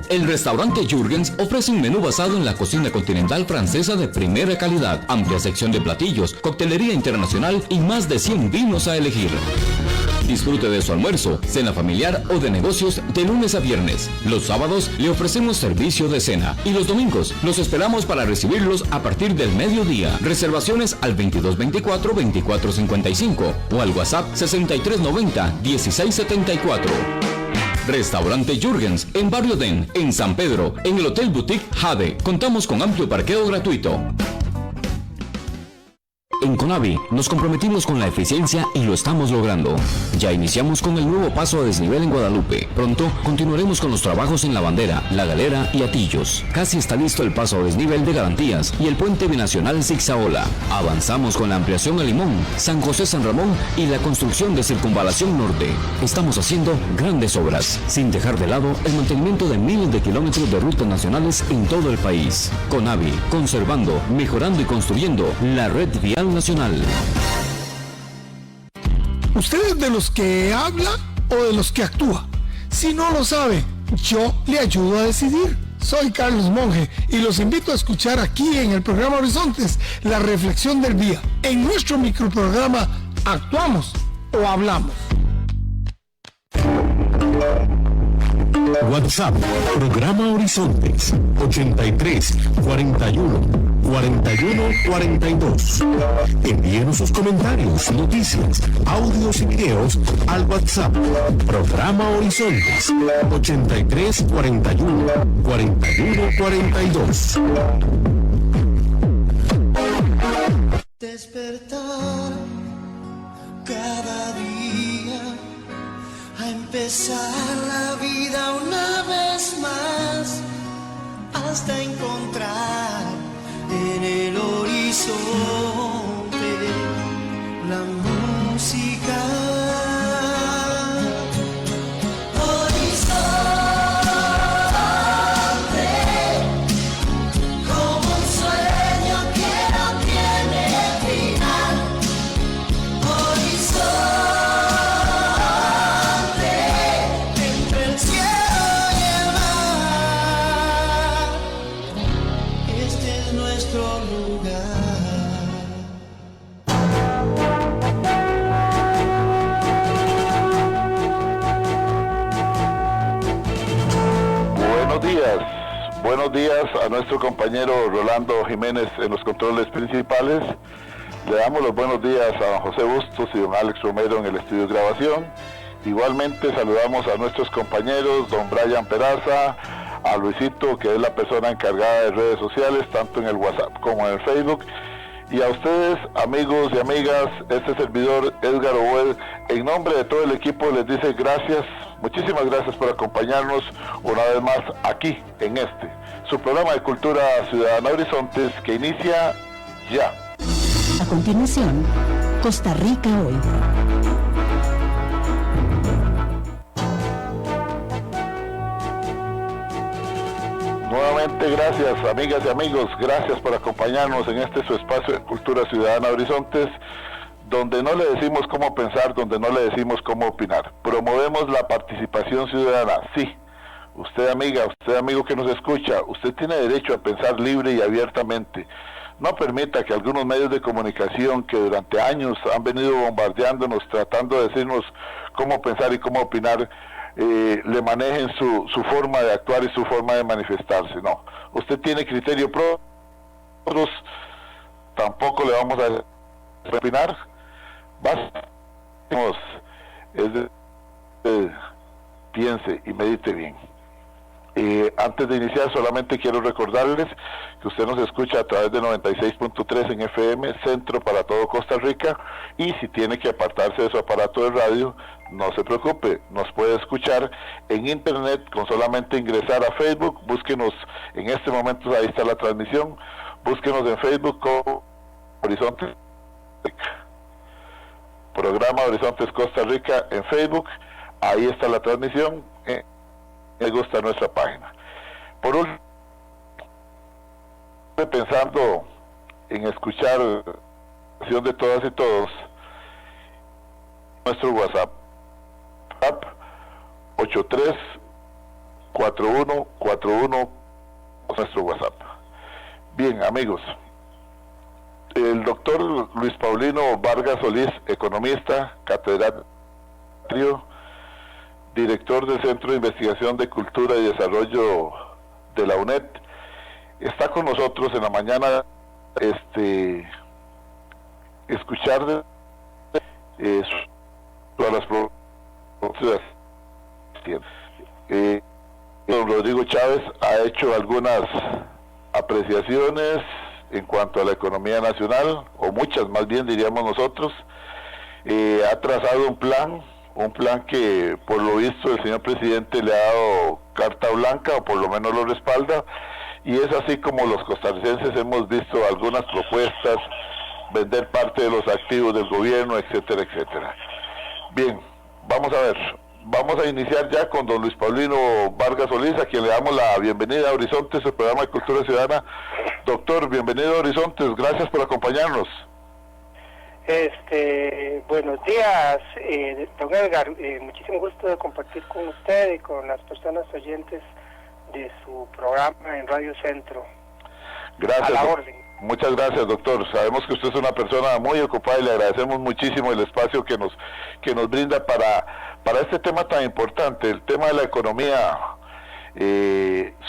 El restaurante Jürgens ofrece un menú basado en la cocina continental francesa de primera calidad, amplia sección de platillos, coctelería internacional y más de 100 vinos a elegir. Disfrute de su almuerzo, cena familiar o de negocios de lunes a viernes. Los sábados le ofrecemos servicio de cena y los domingos los esperamos para recibirlos a partir del mediodía. Reservaciones al 2224-2455 o al WhatsApp 6390-1674. Restaurante Jürgens en Barrio Den, en San Pedro, en el Hotel Boutique Jade. Contamos con amplio parqueo gratuito. En Conavi nos comprometimos con la eficiencia y lo estamos logrando. Ya iniciamos con el nuevo paso a desnivel en Guadalupe. Pronto continuaremos con los trabajos en La Bandera, La Galera y Atillos. Casi está listo el paso a desnivel de Garantías y el puente binacional Zigzaola. Avanzamos con la ampliación a Limón, San José San Ramón y la construcción de Circunvalación Norte. Estamos haciendo grandes obras, sin dejar de lado el mantenimiento de miles de kilómetros de rutas nacionales en todo el país. Conavi, conservando, mejorando y construyendo la red vial nacional. ¿Usted es de los que habla o de los que actúa? Si no lo sabe, yo le ayudo a decidir. Soy Carlos Monge y los invito a escuchar aquí en el programa Horizontes la reflexión del día. En nuestro microprograma ¿Actuamos o hablamos? WhatsApp, programa Horizontes, 83 41 41 42. Envíenos sus comentarios, noticias, audios y videos al WhatsApp, programa Horizontes, 83 41 41 42. Despertar cada día, a empezar la vida una vez más, hasta encontrar en el horizonte la música. Buenos días a nuestro compañero Rolando Jiménez en los controles principales. Le damos los buenos días a don José Bustos y don Alex Romero en el estudio de grabación. Igualmente saludamos a nuestros compañeros, don Brian Peraza, a Luisito, que es la persona encargada de redes sociales, tanto en el WhatsApp como en el Facebook. Y a ustedes, amigos y amigas, este servidor Edgar Obuel, en nombre de todo el equipo les dice gracias, muchísimas gracias por acompañarnos una vez más aquí en su programa de Cultura Ciudadana Horizontes, que inicia ya. A continuación, Costa Rica Hoy. Nuevamente gracias, amigas y amigos, gracias por acompañarnos en su espacio de Cultura Ciudadana Horizontes, donde no le decimos cómo pensar, donde no le decimos cómo opinar. Promovemos la participación ciudadana, sí. Usted, amiga, usted, amigo que nos escucha, usted tiene derecho a pensar libre y abiertamente. No permita que algunos medios de comunicación que durante años han venido bombardeándonos, tratando de decirnos cómo pensar y cómo opinar, le manejen su forma de actuar y su forma de manifestarse. No, usted tiene criterio propio, nosotros tampoco le vamos a opinar. Piense y medite bien. Antes de iniciar, solamente quiero recordarles que usted nos escucha a través de 96.3 en FM, Centro para todo Costa Rica, y si tiene que apartarse de su aparato de radio, no se preocupe, nos puede escuchar en internet con solamente ingresar a Facebook. Búsquenos en este momento, ahí está la transmisión, búsquenos en Facebook como Horizontes, programa Horizontes Costa Rica en Facebook, ahí está la transmisión. Me gusta nuestra página. Por último, pensando en escuchar la opinión de todas y todos, nuestro WhatsApp 83 4141, nuestro WhatsApp. Bien, amigos, el doctor Luis Paulino Vargas Solís, economista, catedrático, director del Centro de Investigación de Cultura y Desarrollo de la UNED, está con nosotros en la mañana, escuchar todas las propuestas. Don Rodrigo Chávez ha hecho algunas apreciaciones en cuanto a la economía nacional, o muchas más bien diríamos nosotros. Ha trazado un plan que por lo visto el señor presidente le ha dado carta blanca, o por lo menos lo respalda, y es así como los costarricenses hemos visto algunas propuestas, vender parte de los activos del gobierno, etcétera, etcétera. Bien, vamos a ver. Vamos a iniciar ya con don Luis Paulino Vargas Solís, a quien le damos la bienvenida a Horizontes, el programa de Cultura Ciudadana. Doctor, bienvenido a Horizontes, gracias por acompañarnos. Buenos días, don Edgar, muchísimo gusto de compartir con usted y con las personas oyentes de su programa en Radio Centro. Gracias. A la orden. Muchas gracias, doctor. Sabemos que usted es una persona muy ocupada y le agradecemos muchísimo el espacio que nos brinda para este tema tan importante. El tema de la economía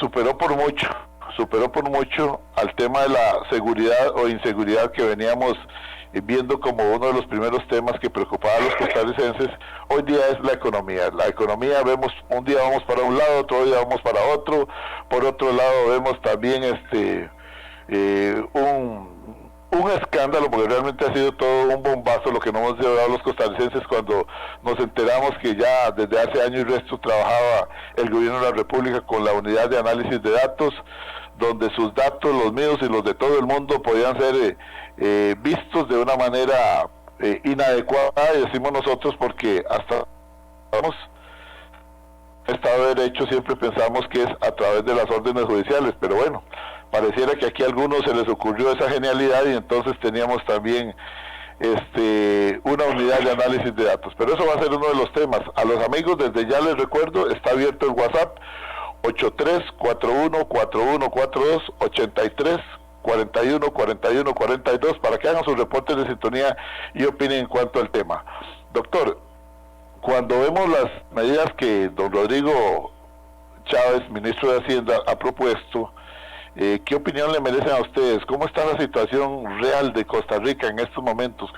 superó por mucho al tema de la seguridad o inseguridad que veníamos viendo como uno de los primeros temas que preocupaba a los costarricenses. Hoy día es la economía. La economía, vemos, un día vamos para un lado, otro día vamos para otro. Por otro lado vemos también un escándalo, porque realmente ha sido todo un bombazo lo que nos hemos llevado los costarricenses cuando nos enteramos que ya desde hace año y resto trabajaba el gobierno de la República con la unidad de análisis de datos, donde sus datos, los míos y los de todo el mundo, podían ser vistos de una manera inadecuada, y decimos nosotros porque hasta Estado de Derecho siempre pensamos que es a través de las órdenes judiciales, pero bueno, pareciera que aquí a algunos se les ocurrió esa genialidad y entonces teníamos también una unidad de análisis de datos, pero eso va a ser uno de los temas. A los amigos desde ya les recuerdo, está abierto el WhatsApp 83414142 83414142 para que hagan sus reportes de sintonía y opinen en cuanto al tema. Doctor, cuando vemos las medidas que don Rodrigo Chávez, ministro de Hacienda, ha propuesto, ¿qué opinión le merecen a ustedes? ¿Cómo está la situación real de Costa Rica en estos momentos?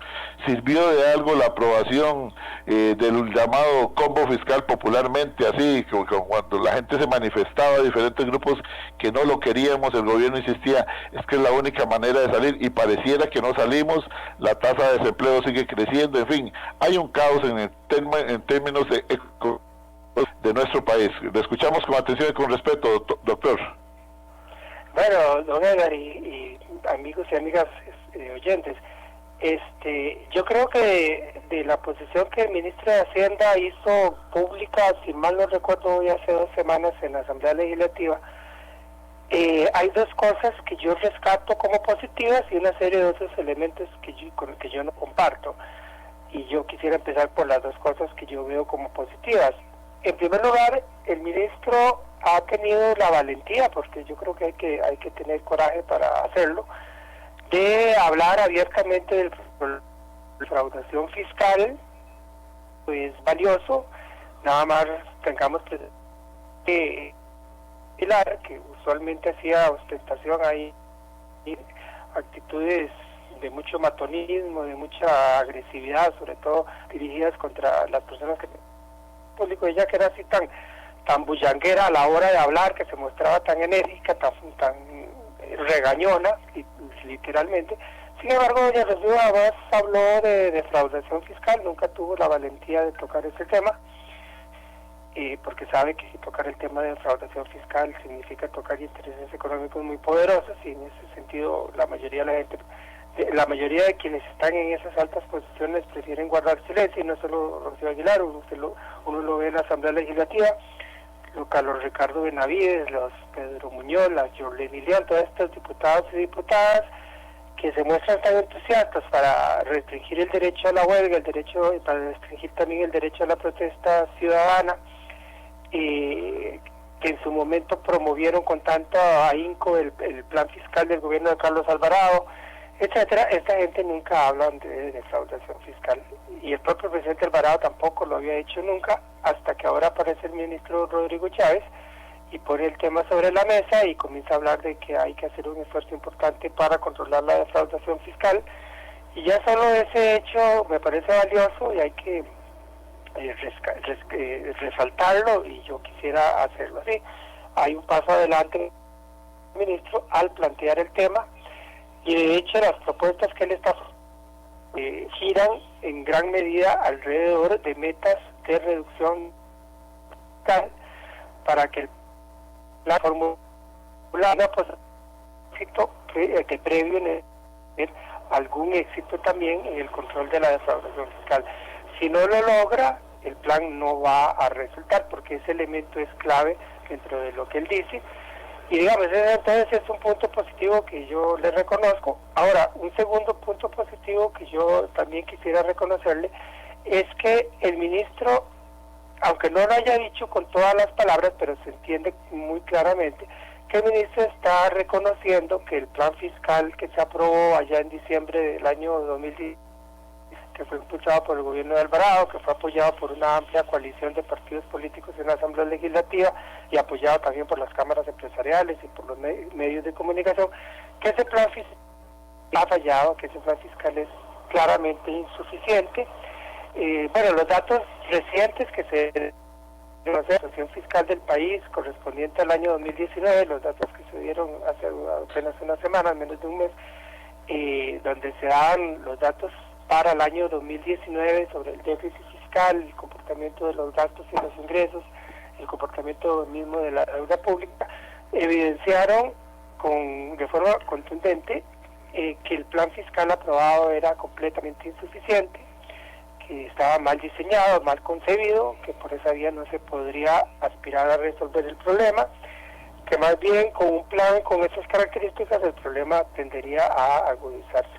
¿Sirvió de algo la aprobación del llamado combo fiscal popularmente, así, cuando la gente se manifestaba, diferentes grupos que no lo queríamos, el gobierno insistía, es que es la única manera de salir, y pareciera que no salimos, la tasa de desempleo sigue creciendo, en fin, hay un caos en términos de nuestro país. Le escuchamos con atención y con respeto, doctor. Bueno, don Edgar y amigos y amigas oyentes, yo creo que de la posición que el ministro de Hacienda hizo pública, si mal no recuerdo, hoy hace 2 semanas en la Asamblea Legislativa, hay dos cosas que yo rescato como positivas y una serie de otros elementos con los que yo no comparto. Y yo quisiera empezar por las dos cosas que yo veo como positivas. En primer lugar, el ministro ha tenido la valentía, porque yo creo que hay que tener coraje para hacerlo, de hablar abiertamente de la defraudación fiscal. Pues valioso, nada más tengamos que Pilar, que usualmente hacía ostentación ahí, actitudes de mucho matonismo, de mucha agresividad, sobre todo dirigidas contra las personas que público, ella que era así tan bullanguera a la hora de hablar, que se mostraba tan enérgica, tan regañona, literalmente. Sin embargo, doña Rocío Abbas habló de defraudación fiscal, nunca tuvo la valentía de tocar ese tema, porque sabe que si tocar el tema de defraudación fiscal significa tocar intereses económicos muy poderosos, y en ese sentido la mayoría de quienes están en esas altas posiciones prefieren guardar silencio, y no solo Rocío Aguilar, uno lo ve en la Asamblea Legislativa, los Carlos Ricardo Benavides, los Pedro Muñoz, las Jorlene Ilián, todos estos diputados y diputadas que se muestran tan entusiastas para restringir el derecho a la huelga, para restringir también el derecho a la protesta ciudadana, que en su momento promovieron con tanto ahínco el plan fiscal del gobierno de Carlos Alvarado, etcétera. Esta gente nunca habla de defraudación fiscal, y el propio presidente Alvarado tampoco lo había hecho nunca, hasta que ahora aparece el ministro Rodrigo Chávez y pone el tema sobre la mesa y comienza a hablar de que hay que hacer un esfuerzo importante para controlar la defraudación fiscal, y ya solo ese hecho me parece valioso y hay que resaltarlo, y yo quisiera hacerlo así. Hay un paso adelante del ministro al plantear el tema, y de hecho las propuestas que él está giran en gran medida alrededor de metas de reducción fiscal para que la fórmula pues éxito que previo en algún éxito también en el control de la defraudación fiscal. Si no lo logra, el plan no va a resultar, porque ese elemento es clave dentro de lo que él dice. Y digamos, entonces es un punto positivo que yo le reconozco. Ahora, un segundo punto positivo que yo también quisiera reconocerle es que el ministro, aunque no lo haya dicho con todas las palabras, pero se entiende muy claramente, que el ministro está reconociendo que el plan fiscal que se aprobó allá en diciembre del año 2010, que fue impulsado por el gobierno de Alvarado, que fue apoyado por una amplia coalición de partidos políticos en la Asamblea Legislativa y apoyado también por las cámaras empresariales y por los medios de comunicación, que ese plan fiscal ha fallado, que ese plan fiscal es claramente insuficiente. Bueno, los datos recientes que se de la situación fiscal del país correspondiente al año 2019, los datos que se dieron hace apenas una semana, menos de un mes, donde se dan los datos para el año 2019 sobre el déficit fiscal, el comportamiento de los gastos y los ingresos, el comportamiento mismo de la deuda pública, evidenciaron de forma contundente que el plan fiscal aprobado era completamente insuficiente, que estaba mal diseñado, mal concebido, que por esa vía no se podría aspirar a resolver el problema, que más bien con un plan con esas características el problema tendería a agudizarse.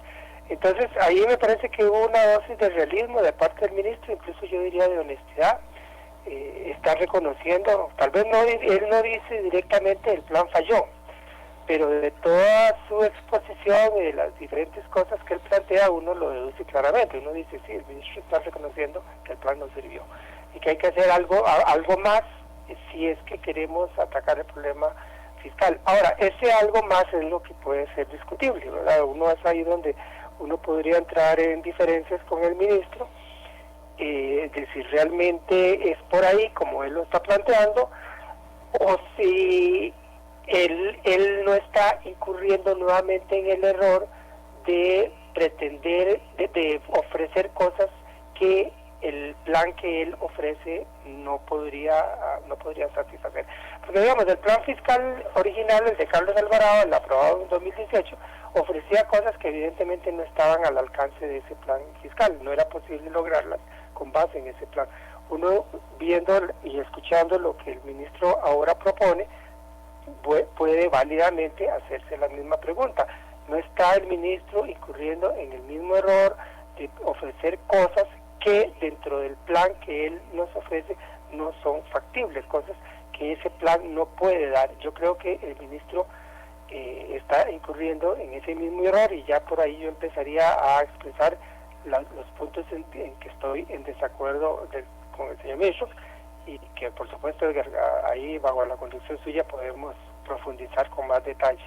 Entonces ahí me parece que hubo una dosis de realismo de parte del ministro, incluso yo diría de honestidad. Está reconociendo, tal vez él no dice directamente el plan falló, pero de toda su exposición y de las diferentes cosas que él plantea, uno lo deduce claramente. Uno dice, sí, el ministro está reconociendo que el plan no sirvió y que hay que hacer algo más si es que queremos atacar el problema fiscal. Ahora, ese algo más es lo que puede ser discutible, ¿verdad? Uno es ahí donde uno podría entrar en diferencias con el ministro, de si realmente es por ahí como él lo está planteando, o si él no está incurriendo nuevamente en el error de pretender de ofrecer cosas que el plan que él ofrece no podría satisfacer. Porque digamos, el plan fiscal original, el de Carlos Alvarado, el aprobado en 2018, ofrecía cosas que evidentemente no estaban al alcance de ese plan fiscal, no era posible lograrlas con base en ese plan. Uno viendo y escuchando lo que el ministro ahora propone, puede válidamente hacerse la misma pregunta. ¿No está el ministro incurriendo en el mismo error de ofrecer cosas que dentro del plan que él nos ofrece no son factibles, cosas que ese plan no puede dar? Yo creo que el ministro está incurriendo en ese mismo error, y ya por ahí yo empezaría a expresar los puntos en que estoy en desacuerdo con el señor ministro, y que por supuesto ahí bajo la conducción suya podemos profundizar con más detalle.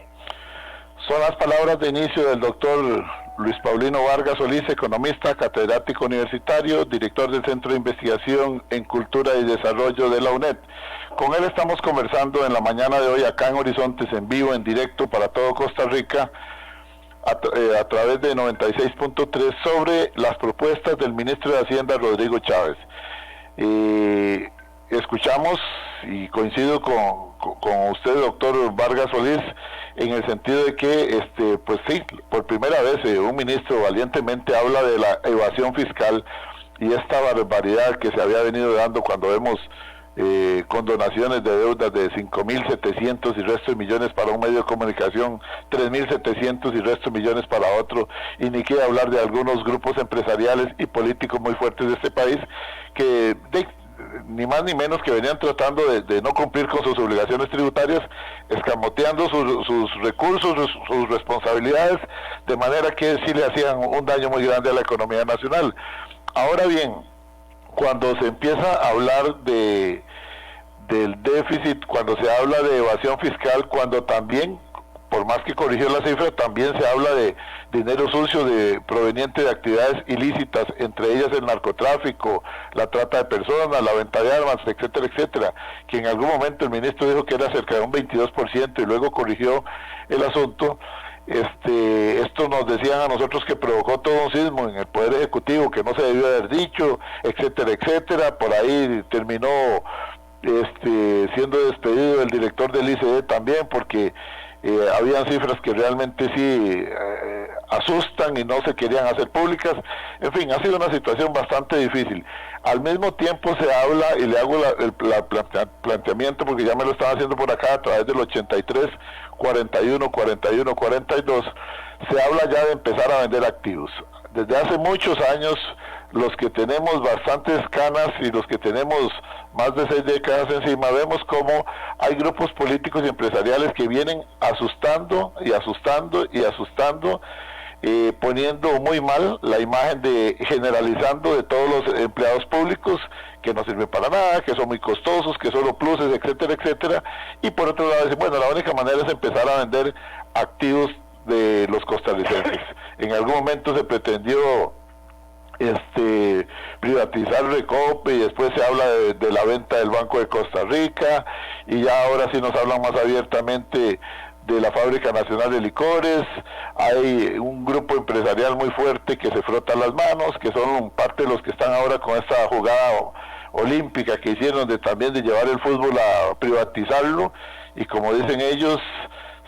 Son las palabras de inicio del doctor Luis Paulino Vargas Solís, economista, catedrático universitario, director del Centro de Investigación en Cultura y Desarrollo de la UNED. Con él estamos conversando en la mañana de hoy acá en Horizontes, en vivo, en directo para todo Costa Rica, a través de 96.3, sobre las propuestas del ministro de Hacienda, Rodrigo Chávez. Escuchamos y coincido con usted, doctor Vargas Solís, en el sentido de que, pues sí, por primera vez un ministro valientemente habla de la evasión fiscal y esta barbaridad que se había venido dando cuando vemos condonaciones de deudas de 5.700 y resto de millones para un medio de comunicación, 3.700 y resto de millones para otro, y ni qué hablar de algunos grupos empresariales y políticos muy fuertes de este país que ni más ni menos que venían tratando de no cumplir con sus obligaciones tributarias, escamoteando sus recursos, sus responsabilidades, de manera que sí le hacían un daño muy grande a la economía nacional. Ahora bien, cuando se empieza a hablar del déficit, cuando se habla de evasión fiscal, cuando también, por más que corrigió la cifra, también se habla de dinero sucio proveniente de actividades ilícitas, entre ellas el narcotráfico, la trata de personas, la venta de armas, etcétera, etcétera, que en algún momento el ministro dijo que era cerca de un 22% y luego corrigió el asunto. Esto nos decían a nosotros que provocó todo un sismo en el Poder Ejecutivo, que no se debió haber dicho, etcétera, etcétera. Por ahí terminó siendo despedido el director del ICD también, porque habían cifras que realmente sí asustan y no se querían hacer públicas. En fin, ha sido una situación bastante difícil. Al mismo tiempo se habla, y le hago el planteamiento porque ya me lo están haciendo por acá a través del 83 41 41 42, se habla ya de empezar a vender activos. Desde hace muchos años, los que tenemos bastantes canas y los que tenemos más de 6 décadas encima, vemos cómo hay grupos políticos y empresariales que vienen asustando y asustando y asustando, poniendo muy mal la imagen generalizando de todos los empleados públicos, que no sirven para nada, que son muy costosos, que solo pluses, etcétera, etcétera. Y por otro lado dicen, bueno, la única manera es empezar a vender activos de los costarricenses. En algún momento se pretendió privatizar Recope, y después se habla de la venta del Banco de Costa Rica, y ya ahora sí nos hablan más abiertamente de la Fábrica Nacional de Licores. Hay un grupo empresarial muy fuerte que se frota las manos, que son parte de los que están ahora con esta jugada olímpica que hicieron también de llevar el fútbol a privatizarlo, y como dicen ellos,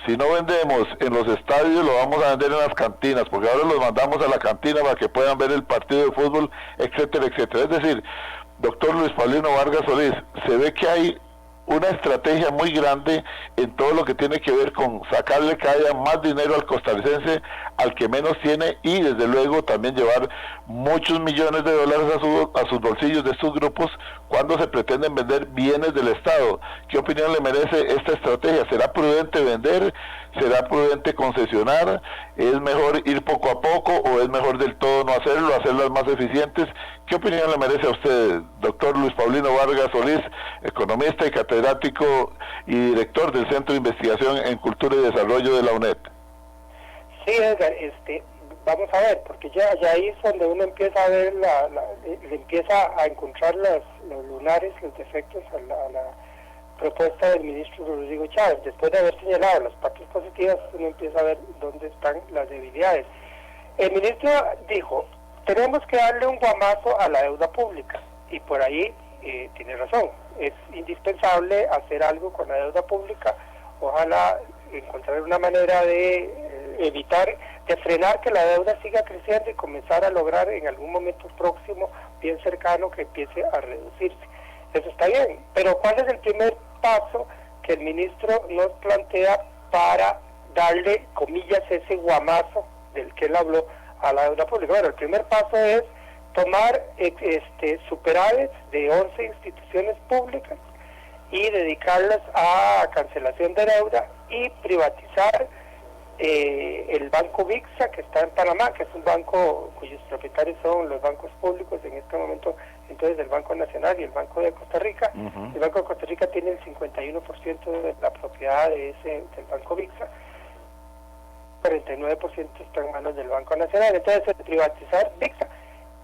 si no vendemos en los estadios, lo vamos a vender en las cantinas, porque ahora los mandamos a la cantina para que puedan ver el partido de fútbol, etcétera, etcétera. Es decir, doctor Luis Paulino Vargas Solís, se ve que hay una estrategia muy grande en todo lo que tiene que ver con sacarle cada día más dinero al costarricense, al que menos tiene, y desde luego también llevar muchos millones de dólares a sus bolsillos de estos grupos cuando se pretenden vender bienes del Estado. ¿Qué opinión le merece esta estrategia? ¿Será prudente vender? ¿Será prudente concesionar? ¿Es mejor ir poco a poco o es mejor del todo no hacerlo, hacerlas más eficientes? ¿Qué opinión le merece a usted, doctor Luis Paulino Vargas Solís, economista y catedrático y director del Centro de Investigación en Cultura y Desarrollo de la UNED? Sí, Edgar, vamos a ver, porque ya ahí es donde uno empieza a ver, le empieza a encontrar los lunares, los defectos a la propuesta del ministro Rodrigo Chávez. Después de haber señalado las partes positivas, uno empieza a ver dónde están las debilidades. El ministro dijo, tenemos que darle un guamazo a la deuda pública, y por ahí tiene razón, es indispensable hacer algo con la deuda pública. Ojalá encontrar una manera de evitar, de frenar que la deuda siga creciendo y comenzar a lograr en algún momento próximo, bien cercano, que empiece a reducirse. Eso está bien, pero ¿cuál es el primer paso que el ministro nos plantea para darle, comillas, ese guamazo del que él habló a la deuda pública? Bueno, el primer paso es tomar superávits de 11 instituciones públicas y dedicarlas a cancelación de deuda y privatizar el Banco VIXA, que está en Panamá, que es un banco cuyos propietarios son los bancos públicos en este momento, entonces el Banco Nacional y el Banco de Costa Rica. El Banco de Costa Rica tiene el 51% de la propiedad del Banco VIXA, 49% está en manos del Banco Nacional. Entonces privatizar VIXA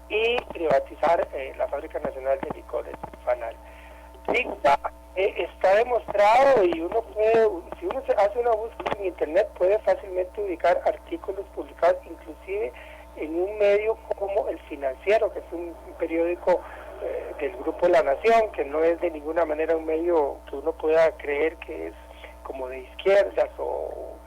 y privatizar la Fábrica Nacional de Licores, FANAL. VIXA está demostrado, y uno puede, si uno hace una búsqueda en internet, puede fácilmente ubicar artículos publicados inclusive en un medio como El Financiero, que es un periódico del Grupo La Nación, que no es de ninguna manera un medio que uno pueda creer que es como de izquierdas o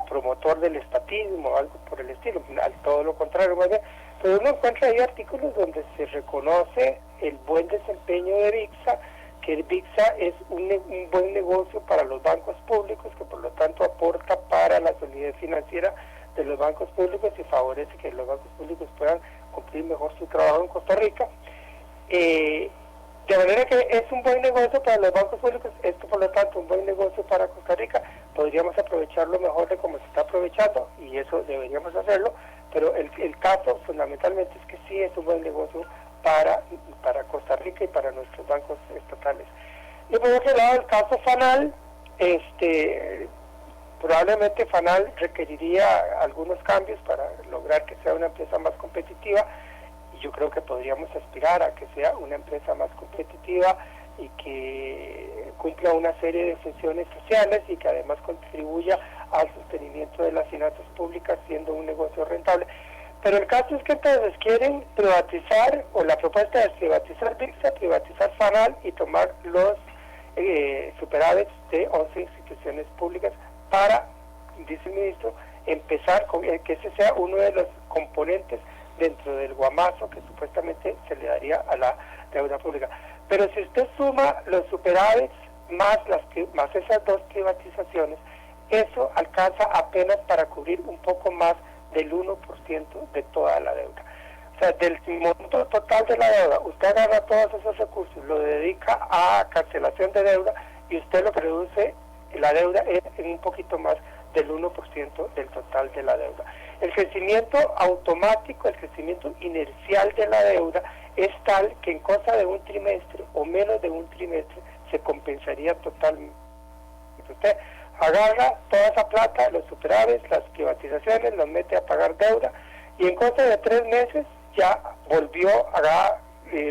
promotor del estatismo o algo por el estilo, todo lo contrario, más bien. Pero uno encuentra ahí artículos donde se reconoce el buen desempeño de VIXA, que el VIXA es un buen negocio para los bancos públicos, que por lo tanto aporta para la solidez financiera de los bancos públicos y favorece que los bancos públicos puedan cumplir mejor su trabajo en Costa Rica. De manera que es un buen negocio para los bancos públicos, esto por lo tanto un buen negocio para Costa Rica. Podríamos aprovecharlo mejor de como se está aprovechando, y eso deberíamos hacerlo, pero el caso fundamentalmente es que sí es un buen negocio para Costa Rica y para nuestros bancos estatales. Y por otro lado, el caso FANAL, probablemente FANAL requeriría algunos cambios para lograr que sea una empresa más competitiva, y yo creo que podríamos aspirar a que sea una empresa más competitiva y que cumpla una serie de funciones sociales y que además contribuya al sostenimiento de las finanzas públicas, siendo un negocio rentable. Pero el caso es que entonces quieren privatizar, o la propuesta es privatizar VIXA, privatizar FANAL y tomar los superávits de 11 instituciones públicas para, dice el ministro, empezar con que ese sea uno de los componentes dentro del guamazo que supuestamente se le daría a la deuda pública. Pero si usted suma los superávits más esas dos privatizaciones, eso alcanza apenas para cubrir un poco más del 1% de toda la deuda. O sea, del monto total de la deuda, usted agarra todos esos recursos, lo dedica a cancelación de deuda y usted lo que reduce la deuda es en un poquito más del 1% del total de la deuda. El crecimiento automático, el crecimiento inercial de la deuda es tal que en cosa de un trimestre o menos de un trimestre se compensaría totalmente. Usted agarra toda esa plata, los superávits, las privatizaciones, los mete a pagar deuda y en cosa de 3 meses ya volvió a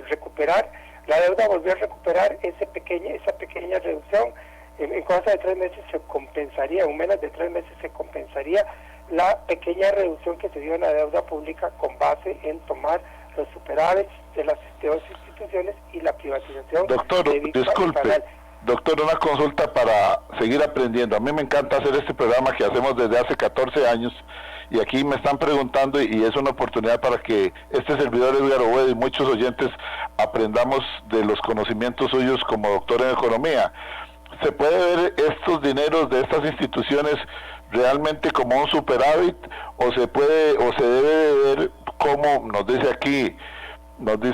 recuperar, la deuda volvió a recuperar esa pequeña reducción. En cosa de 3 meses se compensaría, en menos de 3 meses se compensaría la pequeña reducción que se dio en la deuda pública con base en tomar los superávits de las dos instituciones y la privatización. Doctor, disculpe. Doctor, una consulta para seguir aprendiendo. A mí me encanta hacer este programa que hacemos desde hace 14 años y aquí me están preguntando y es una oportunidad para que este servidor Edgar Obed y muchos oyentes aprendamos de los conocimientos suyos como doctor en economía. ¿Se puede ver estos dineros de estas instituciones realmente como un superávit o se debe de ver como nos dice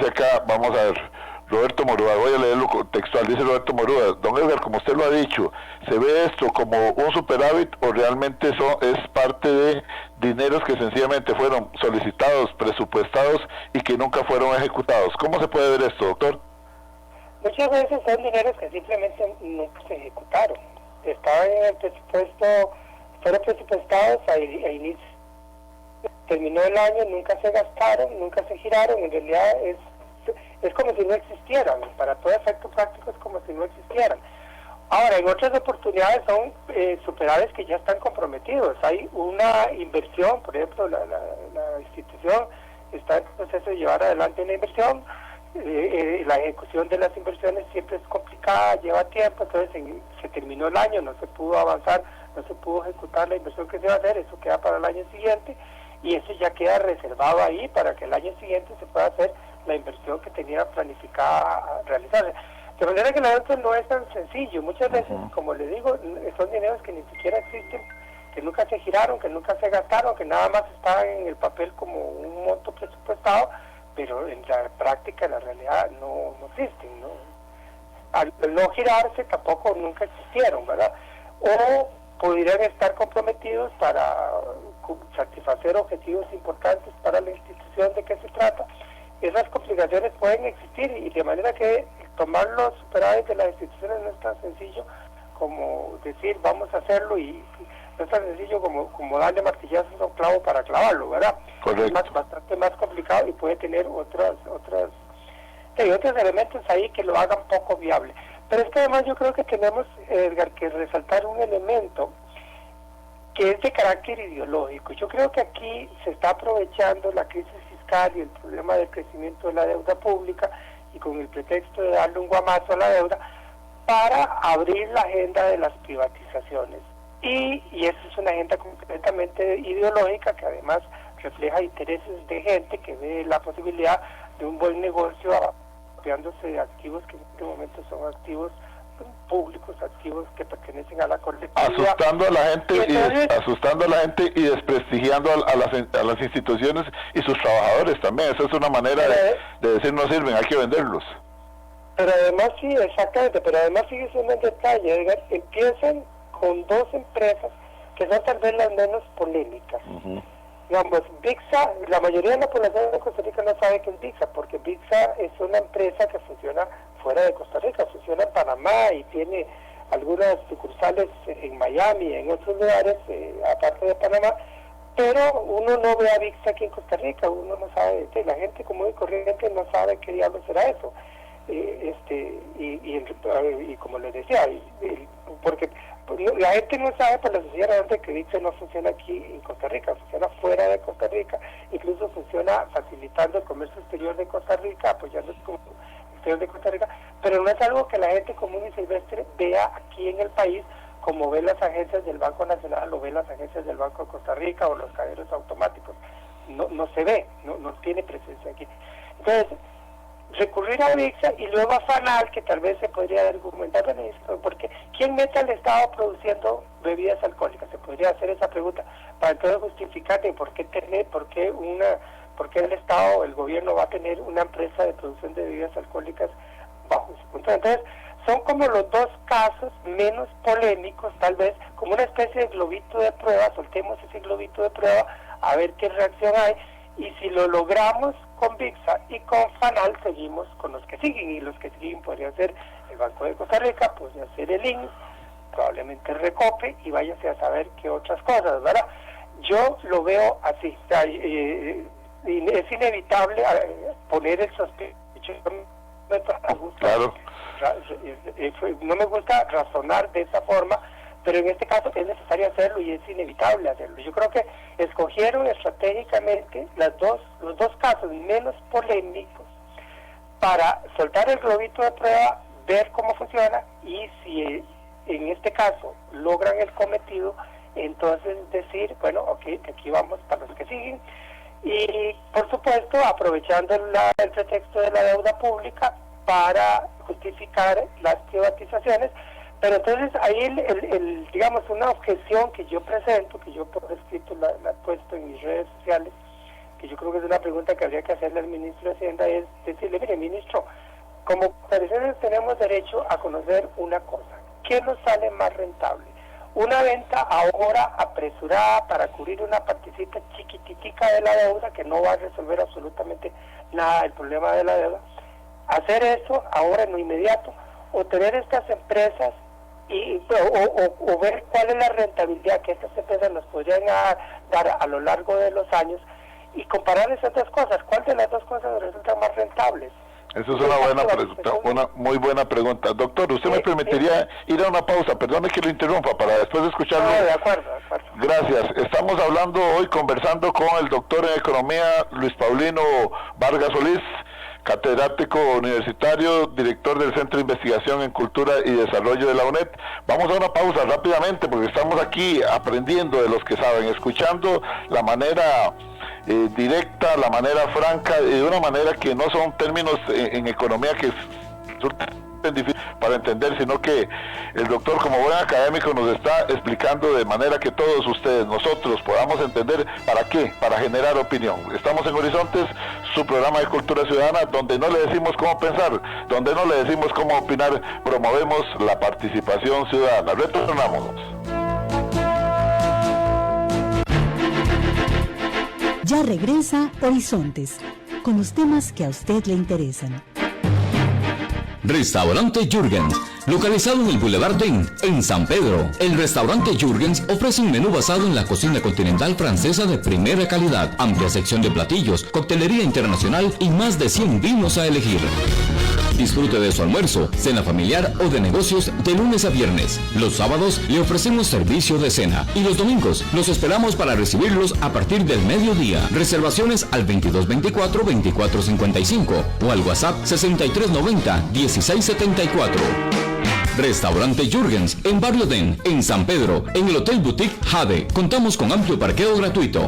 acá, vamos a ver, Roberto Morúa, voy a leerlo textual, dice Roberto Morúa: don Edgar, como usted lo ha dicho, ¿se ve esto como un superávit o realmente es parte de dineros que sencillamente fueron solicitados, presupuestados y que nunca fueron ejecutados? ¿Cómo se puede ver esto, doctor? Muchas veces son dineros que simplemente nunca se ejecutaron. Estaban en el presupuesto, fueron presupuestados a inicio. Terminó el año, nunca se gastaron, nunca se giraron. En realidad es como si no existieran. Para todo efecto práctico es como si no existieran. Ahora, en otras oportunidades son superávits que ya están comprometidos. Hay una inversión, por ejemplo, la institución está en proceso de llevar adelante una inversión. La ejecución de las inversiones siempre es complicada, lleva tiempo, entonces se terminó el año, no se pudo avanzar, no se pudo ejecutar la inversión que se va a hacer, eso queda para el año siguiente y eso ya queda reservado ahí para que el año siguiente se pueda hacer la inversión que tenía planificada realizarse. De manera que la deuda no es tan sencillo, muchas veces, como le digo, son dineros que ni siquiera existen, que nunca se giraron, que nunca se gastaron, que nada más estaban en el papel como un monto presupuestado, pero en la práctica, en la realidad, no existen, ¿no? Al no girarse tampoco nunca existieron, ¿verdad? O podrían estar comprometidos para satisfacer objetivos importantes para la institución de que se trata. Esas complicaciones pueden existir y de manera que tomar los superávits de las instituciones no es tan sencillo como decir vamos a hacerlo y no es tan sencillo como darle martillazos a un clavo para clavarlo, ¿verdad? Correcto. Es bastante más complicado y puede tener otros elementos ahí que lo hagan poco viable. Pero es que además yo creo que tenemos, Edgar, que resaltar un elemento que es de carácter ideológico. Yo creo que aquí se está aprovechando la crisis fiscal y el problema del crecimiento de la deuda pública y con el pretexto de darle un guamazo a la deuda para abrir la agenda de las privatizaciones. Y esa es una agenda completamente ideológica que además refleja intereses de gente que ve la posibilidad de un buen negocio apropiándose de activos que en este momento son activos públicos, activos que pertenecen a la colectividad. Asustando a la gente y desprestigiando a las instituciones y sus trabajadores también. Esa es una manera de decir no sirven, hay que venderlos. Pero además sí, exactamente, pero además sigue siendo un detalle, Edgar, empiezan con dos empresas que son tal vez las menos polémicas. Digamos, VIXA, la mayoría de la población de Costa Rica no sabe qué es VIXA, porque VIXA es una empresa que funciona fuera de Costa Rica, funciona en Panamá y tiene algunas sucursales en Miami, en otros lugares, aparte de Panamá, pero uno no ve a VIXA aquí en Costa Rica, uno no sabe, la gente común y corriente no sabe qué diablos será eso. Y como les decía, porque la gente no sabe por la sociedad que VIXA no funciona aquí en Costa Rica, funciona fuera de Costa Rica, incluso funciona facilitando el comercio exterior de Costa Rica, apoyando el comercio exterior de Costa Rica, pero no es algo que la gente común y silvestre vea aquí en el país, como ven las agencias del Banco Nacional o ven las agencias del Banco de Costa Rica o los cajeros automáticos. No se ve, no tiene presencia aquí. Entonces, recurrir a VIXA y luego a FANAL, que tal vez se podría argumentar, porque ¿quién mete al Estado produciendo bebidas alcohólicas? Se podría hacer esa pregunta para entonces justificar de por qué el Estado, el gobierno va a tener una empresa de producción de bebidas alcohólicas bajo su control. Entonces, son como los dos casos menos polémicos, tal vez como una especie de globito de prueba, soltemos ese globito de prueba a ver qué reacción hay, y si lo logramos con VIXA y con FANAL, seguimos con los que siguen, y los que siguen podría ser el Banco de Costa Rica, podría ser el INS, probablemente el Recope, y váyase a saber qué otras cosas, ¿verdad? Yo lo veo así, o sea, es inevitable poner el sospecho. Claro. No me gusta razonar de esa forma, pero en este caso es necesario hacerlo y es inevitable hacerlo. Yo creo que escogieron estratégicamente los dos casos menos polémicos para soltar el globito de prueba, ver cómo funciona, y si en este caso logran el cometido, entonces decir, bueno, ok, aquí vamos para los que siguen. Y por supuesto aprovechando el pretexto de la deuda pública para justificar las privatizaciones. Pero entonces ahí digamos, una objeción que yo presento, que yo por escrito la he puesto en mis redes sociales, que yo creo que es una pregunta que habría que hacerle al ministro de Hacienda, es decirle, mire, ministro, como costarricenses tenemos derecho a conocer una cosa: ¿qué nos sale más rentable? Una venta ahora apresurada para cubrir una partecita chiquititica de la deuda que no va a resolver absolutamente nada del problema de la deuda, hacer eso ahora en lo inmediato, o tener estas empresas o ver cuál es la rentabilidad que estas empresas nos podrían dar a lo largo de los años, y comparar esas dos cosas, cuál de las dos cosas resultan más rentables. Esa es una buena pregunta, una muy buena pregunta. Doctor, ¿usted me permitiría ir a una pausa? Perdone que lo interrumpa, para después escucharlo. No, de acuerdo. Gracias. Estamos hablando hoy, conversando con el doctor en Economía, Luis Paulino Vargas Solís, catedrático universitario, director del Centro de Investigación en Cultura y Desarrollo de la UNED. Vamos a una pausa rápidamente, porque estamos aquí aprendiendo de los que saben, escuchando la manera directa, la manera franca, y de una manera que no son términos en economía que resultan difíciles para entender, sino que el doctor, como buen académico, nos está explicando de manera que todos ustedes, nosotros, podamos entender para qué, para generar opinión. Estamos en Horizontes, su programa de cultura ciudadana, donde no le decimos cómo pensar, donde no le decimos cómo opinar, promovemos la participación ciudadana. Retornámonos. Ya regresa Horizontes, con los temas que a usted le interesan. Restaurante Jürgens, localizado en el Boulevard Den, en San Pedro. El restaurante Jürgens ofrece un menú basado en la cocina continental francesa de primera calidad, amplia sección de platillos, coctelería internacional y más de 100 vinos a elegir. Disfrute de su almuerzo, cena familiar o de negocios de lunes a viernes. Los sábados le ofrecemos servicio de cena y los domingos los esperamos para recibirlos a partir del mediodía. Reservaciones al 2224-2455 o al WhatsApp 6390-1674. Restaurante Jürgens en Barrio Den, en San Pedro, en el Hotel Boutique Jade. Contamos con amplio parqueo gratuito.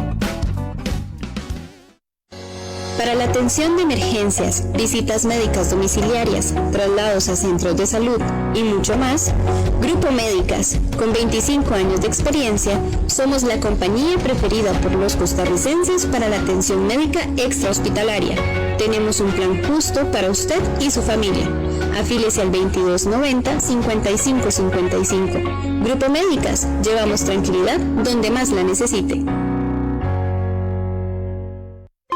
Para la atención de emergencias, visitas médicas domiciliarias, traslados a centros de salud y mucho más, Grupo Médicas, con 25 años de experiencia, somos la compañía preferida por los costarricenses para la atención médica extrahospitalaria. Tenemos un plan justo para usted y su familia. Afíliese al 2290-5555. Grupo Médicas, llevamos tranquilidad donde más la necesite.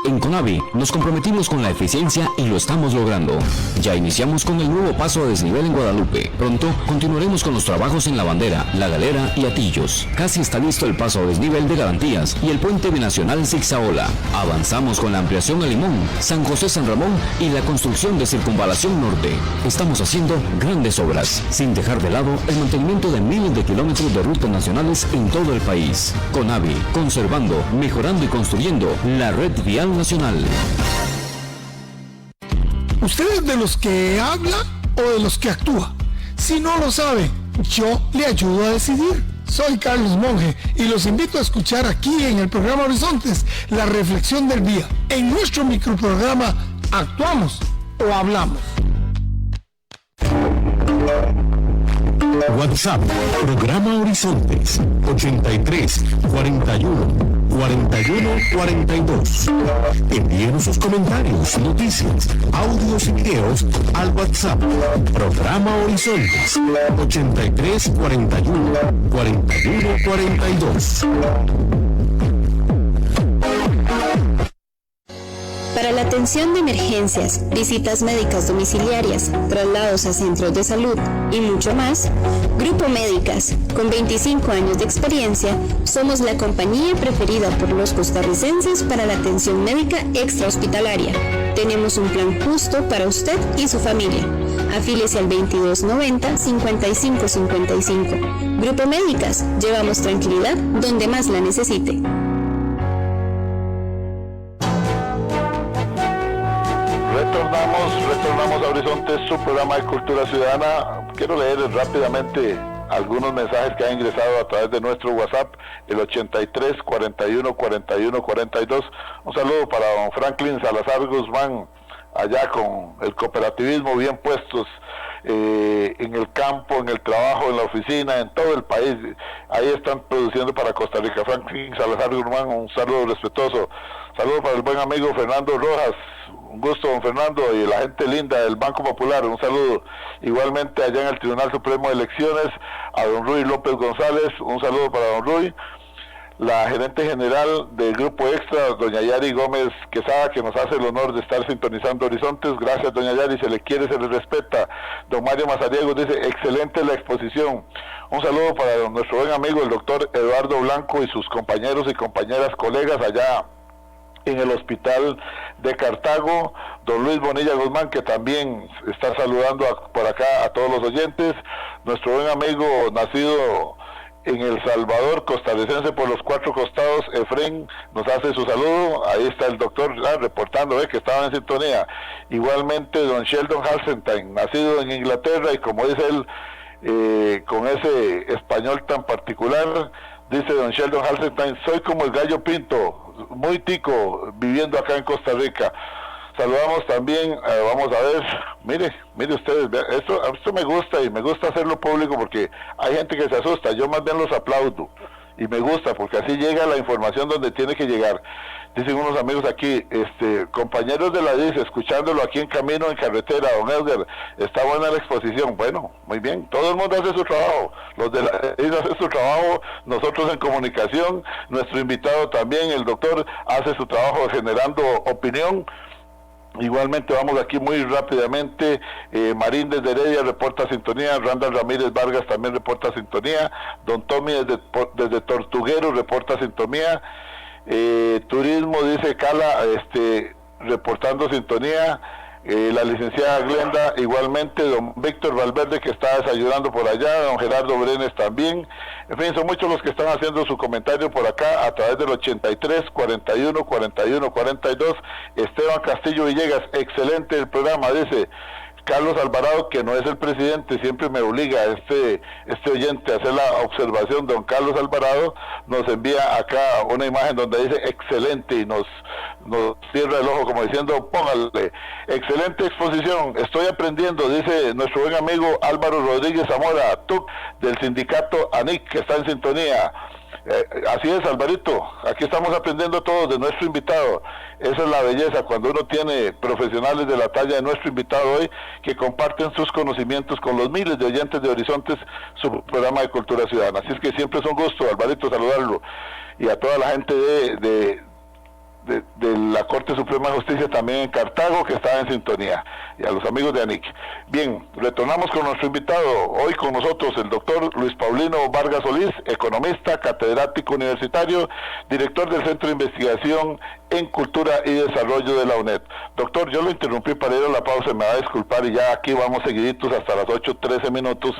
En Conavi nos comprometimos con la eficiencia y lo estamos logrando. Ya iniciamos con el nuevo paso a desnivel en Guadalupe. Pronto continuaremos con los trabajos en La Bandera, La Galera y Atillos. Casi está listo el paso a desnivel de Garantías y el puente binacional Zigzaola. Avanzamos con la ampliación a Limón, San José San Ramón y la construcción de Circunvalación Norte. Estamos haciendo grandes obras, sin dejar de lado el mantenimiento de miles de kilómetros de rutas nacionales en todo el país. Conavi, conservando, mejorando y construyendo la red vial nacional. ¿Usted es de los que habla o de los que actúa? Si no lo sabe, yo le ayudo a decidir. Soy Carlos Monge y los invito a escuchar aquí en el programa Horizontes la reflexión del día. En nuestro microprograma ¿Actuamos o hablamos? WhatsApp, programa Horizontes, 83 41 41 42. Envíenos sus comentarios, noticias, audios y videos al WhatsApp, programa Horizontes, 83 41 41 42. Para la atención de emergencias, visitas médicas domiciliarias, traslados a centros de salud y mucho más, Grupo Médicas, con 25 años de experiencia, somos la compañía preferida por los costarricenses para la atención médica extrahospitalaria. Tenemos un plan justo para usted y su familia. Afíliese al 2290-5555. Grupo Médicas, llevamos tranquilidad donde más la necesite. Retornamos a Horizontes, su programa de Cultura Ciudadana. Quiero leer rápidamente algunos mensajes que han ingresado a través de nuestro WhatsApp, el 83 41 41 42. Un saludo para don Franklin Salazar Guzmán, allá con el cooperativismo bien puestos en el campo, en el trabajo, en la oficina, en todo el país. Ahí están produciendo para Costa Rica. Franklin Salazar Guzmán, un saludo respetuoso. Saludo para el buen amigo Fernando Rojas. Un gusto, don Fernando, y la gente linda del Banco Popular. Un saludo. Igualmente allá en el Tribunal Supremo de Elecciones, a don Ruy López González. Un saludo para don Ruy. La gerente general del Grupo Extra, doña Yari Gómez Quesada, que nos hace el honor de estar sintonizando Horizontes. Gracias, doña Yari, se le quiere, se le respeta. Don Mario Mazariegos dice, excelente la exposición. Un saludo para nuestro buen amigo, el doctor Eduardo Blanco, y sus compañeros y compañeras, colegas allá en el hospital de Cartago. Don Luis Bonilla Guzmán, que también está saludando por acá a todos los oyentes. Nuestro buen amigo, nacido en El Salvador, costarricense por los cuatro costados, Efren, nos hace su saludo. Ahí está el doctor reportando que estaban en sintonía. Igualmente don Sheldon Halsenstein, nacido en Inglaterra, y como dice él, con ese español tan particular, dice don Sheldon Halsenstein, soy como el gallo pinto, muy tico, viviendo acá en Costa Rica. Saludamos también, vamos a ver, mire ustedes, esto me gusta, y me gusta hacerlo público porque hay gente que se asusta. Yo más bien los aplaudo y me gusta porque así llega la información donde tiene que llegar. Dicen unos amigos aquí, compañeros de la DIS, escuchándolo aquí en camino, en carretera, don Edgar, está buena la exposición. Bueno, muy bien, todo el mundo hace su trabajo, los de la DIS hacen su trabajo, nosotros en comunicación, nuestro invitado también, el doctor, hace su trabajo generando opinión. Igualmente vamos aquí muy rápidamente. Marín desde Heredia reporta sintonía, Randall Ramírez Vargas también reporta sintonía, don Tommy desde Tortuguero reporta sintonía, Turismo dice Cala, reportando sintonía, la licenciada Glenda igualmente, don Víctor Valverde que está desayunando por allá, don Gerardo Brenes también. En fin, son muchos los que están haciendo su comentario por acá a través del 83 41 41 42. Esteban Castillo Villegas, excelente el programa, dice, Carlos Alvarado, que no es el presidente, siempre me obliga este oyente a hacer la observación. Don Carlos Alvarado nos envía acá una imagen donde dice excelente y nos cierra el ojo como diciendo póngale, excelente exposición, estoy aprendiendo, dice nuestro buen amigo Álvaro Rodríguez Zamora, TUC, del sindicato ANIC, que está en sintonía. Así es, Alvarito, aquí estamos aprendiendo todos de nuestro invitado. Esa es la belleza, cuando uno tiene profesionales de la talla de nuestro invitado hoy, que comparten sus conocimientos con los miles de oyentes de Horizontes, su programa de Cultura Ciudadana. Así es que siempre es un gusto, Alvarito, saludarlo, y a toda la gente de la Corte Suprema de Justicia también en Cartago, que está en sintonía, y a los amigos de ANIC. Bien, retornamos con nuestro invitado, hoy con nosotros el doctor Luis Paulino Vargas Solís, economista, catedrático universitario, director del Centro de Investigación en Cultura y Desarrollo de la UNED. Doctor, yo lo interrumpí para ir a la pausa, me va a disculpar, y ya aquí vamos seguiditos hasta las 8:13 minutos.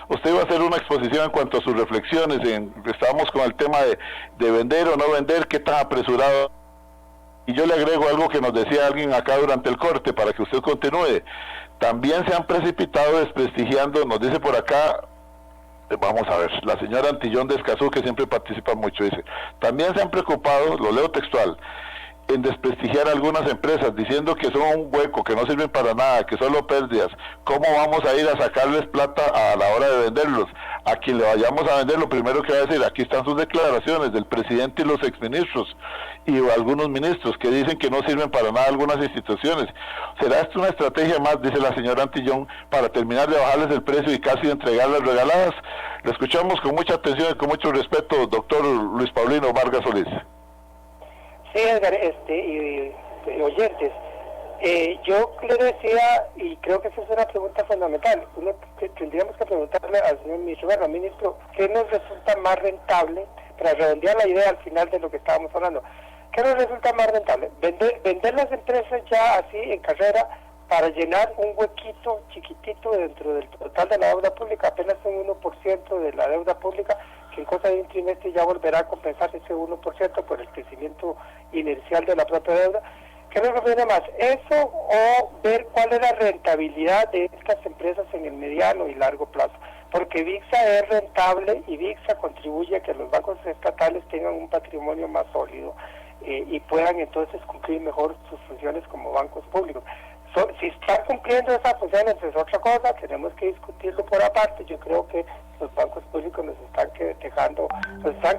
Usted va a hacer una exposición en cuanto a sus reflexiones, estábamos con el tema de vender o no vender, qué tan apresurado. Y yo le agrego algo que nos decía alguien acá durante el corte, para que usted continúe. También se han precipitado desprestigiando, nos dice por acá, vamos a ver, la señora Antillón de Escazú, que siempre participa mucho, dice, también se han preocupado, lo leo textual, en desprestigiar algunas empresas, diciendo que son un hueco, que no sirven para nada, que solo pérdidas. ¿Cómo vamos a ir a sacarles plata a la hora de venderlos? A quien le vayamos a vender, lo primero que va a decir, aquí están sus declaraciones del presidente y los exministros, y algunos ministros que dicen que no sirven para nada algunas instituciones. ¿Será esto una estrategia más, dice la señora Antillón, para terminar de bajarles el precio y casi entregarlas regaladas? Le escuchamos con mucha atención y con mucho respeto, doctor Luis Paulino Vargas Solís. Sí, Edgar, y oyentes, yo le decía, y creo que esa es una pregunta fundamental, tendríamos que preguntarle al señor ministro, bueno, ministro, ¿qué nos resulta más rentable, para redondear la idea al final de lo que estábamos hablando, qué nos resulta más rentable? ¿Vender las empresas ya así en carrera para llenar un huequito chiquitito dentro del total de la deuda pública, apenas un 1% de la deuda pública, que en cosa de un trimestre ya volverá a compensar ese 1% por el crecimiento inercial de la propia deuda? ¿Qué nos conviene más? ¿Eso o ver cuál es la rentabilidad de estas empresas en el mediano y largo plazo? Porque VIXA es rentable y VIXA contribuye a que los bancos estatales tengan un patrimonio más sólido y puedan entonces cumplir mejor sus funciones como bancos públicos. Si están cumpliendo esas funciones es otra cosa, tenemos que discutirlo por aparte. Yo creo que los bancos públicos nos están